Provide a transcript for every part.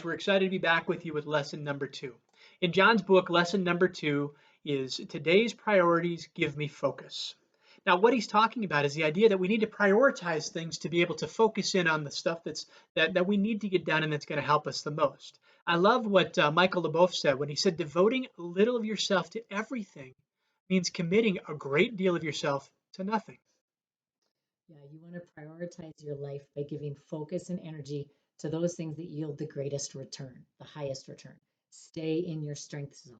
We're excited to be back with you with lesson number 2. In John's book, lesson number 2 is today's priorities give me focus. Now, what he's talking about is the idea that we need to prioritize things to be able to focus in on the stuff that we need to get done and that's going to help us the most. I love what Michael LeBeouf said when he said devoting a little of yourself to everything means committing a great deal of yourself to nothing. Yeah, you want to prioritize your life by giving focus and energy to those things that yield the greatest return, the highest return. Stay in your strength zone.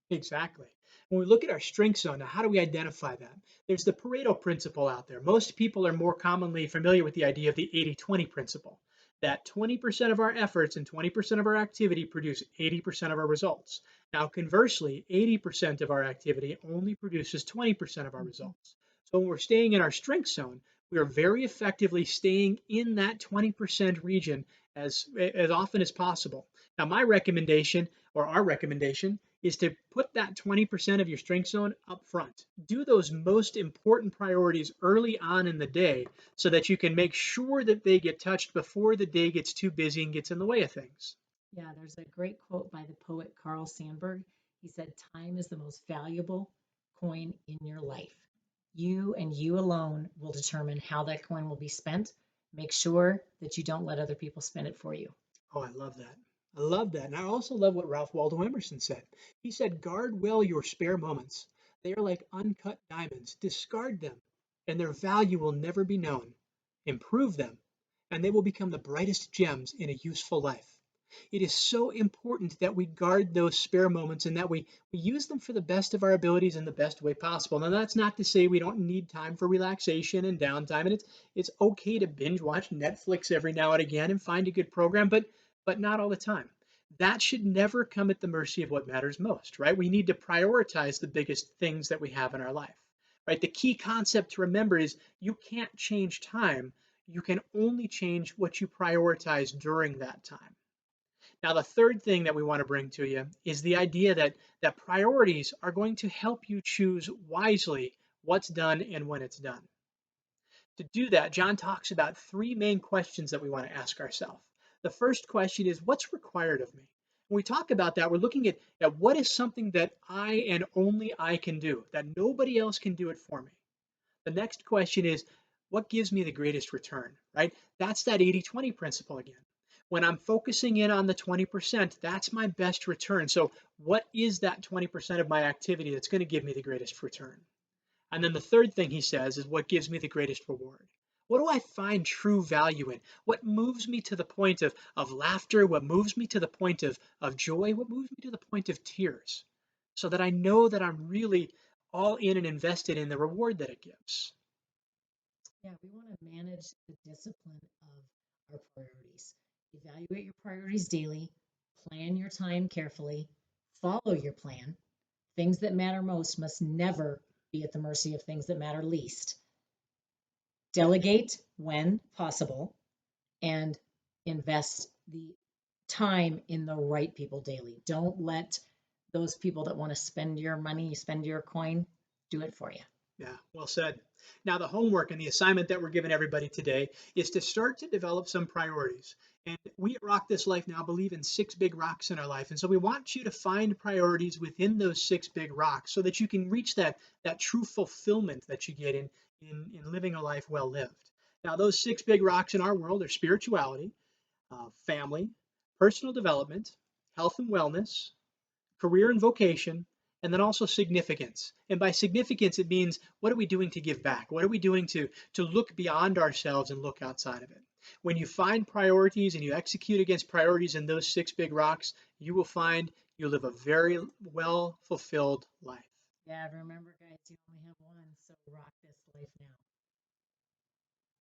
Exactly. When we look at our strength zone, now how do we identify that? There's the Pareto principle out there. Most people are more commonly familiar with the idea of the 80-20 principle, that 20% of our efforts and 20% of our activity produce 80% of our results. Now, conversely, 80% of our activity only produces 20% of our Mhm. results. So when we're staying in our strength zone, we are very effectively staying in that 20% region as often as possible. Now, my recommendation or our recommendation is to put that 20% of your strength zone up front. Do those most important priorities early on in the day so that you can make sure that they get touched before the day gets too busy and gets in the way of things. Yeah, there's a great quote by the poet Carl Sandburg. He said, "Time is the most valuable coin in your life. You and you alone will determine how that coin will be spent. Make sure that you don't let other people spend it for you." Oh, I love that. I love that. And I also love what Ralph Waldo Emerson said. He said, guard well your spare moments. They are like uncut diamonds. Discard them, and their value will never be known. Improve them, and they will become the brightest gems in a useful life. It is so important that we guard those spare moments and that we use them for the best of our abilities in the best way possible. Now, that's not to say we don't need time for relaxation and downtime, and it's okay to binge watch Netflix every now and again and find a good program, but not all the time. That should never come at the mercy of what matters most, right? We need to prioritize the biggest things that we have in our life, right? The key concept to remember is you can't change time. You can only change what you prioritize during that time. Now, the third thing that we want to bring to you is the idea that priorities are going to help you choose wisely what's done and when it's done. To do that, John talks about three main questions that we want to ask ourselves. The first question is, what's required of me? When we talk about that, we're looking at what is something that I and only I can do, that nobody else can do it for me. The next question is, what gives me the greatest return, right? That's that 80-20 principle again. When I'm focusing in on the 20%, that's my best return. So, what is that 20% of my activity that's going to give me the greatest return? And then the third thing he says is what gives me the greatest reward. What do I find true value in? What moves me to the point of laughter? What moves me to the point of joy? What moves me to the point of tears? So that I know that I'm really all in and invested in the reward that it gives. Yeah, we want to manage the discipline of our priorities. Evaluate your priorities daily, plan your time carefully, follow your plan. Things that matter most must never be at the mercy of things that matter least. Delegate when possible and invest the time in the right people daily. Don't let those people that want to spend your money, spend your coin, do it for you. Yeah, well said. Now, the homework and the assignment that we're giving everybody today is to start to develop some priorities. And we at Rock This Life now believe in 6 big rocks in our life. And so we want you to find priorities within those 6 big rocks so that you can reach that true fulfillment that you get in living a life well lived. Now, those 6 big rocks in our world are spirituality, family, personal development, health and wellness, career and vocation, and then also significance. And by significance, it means what are we doing to give back? What are we doing to look beyond ourselves and look outside of it? When you find priorities and you execute against priorities in those 6 big rocks, you will find you live a very well fulfilled life. Yeah, remember, guys, you only have one, so rock this life now.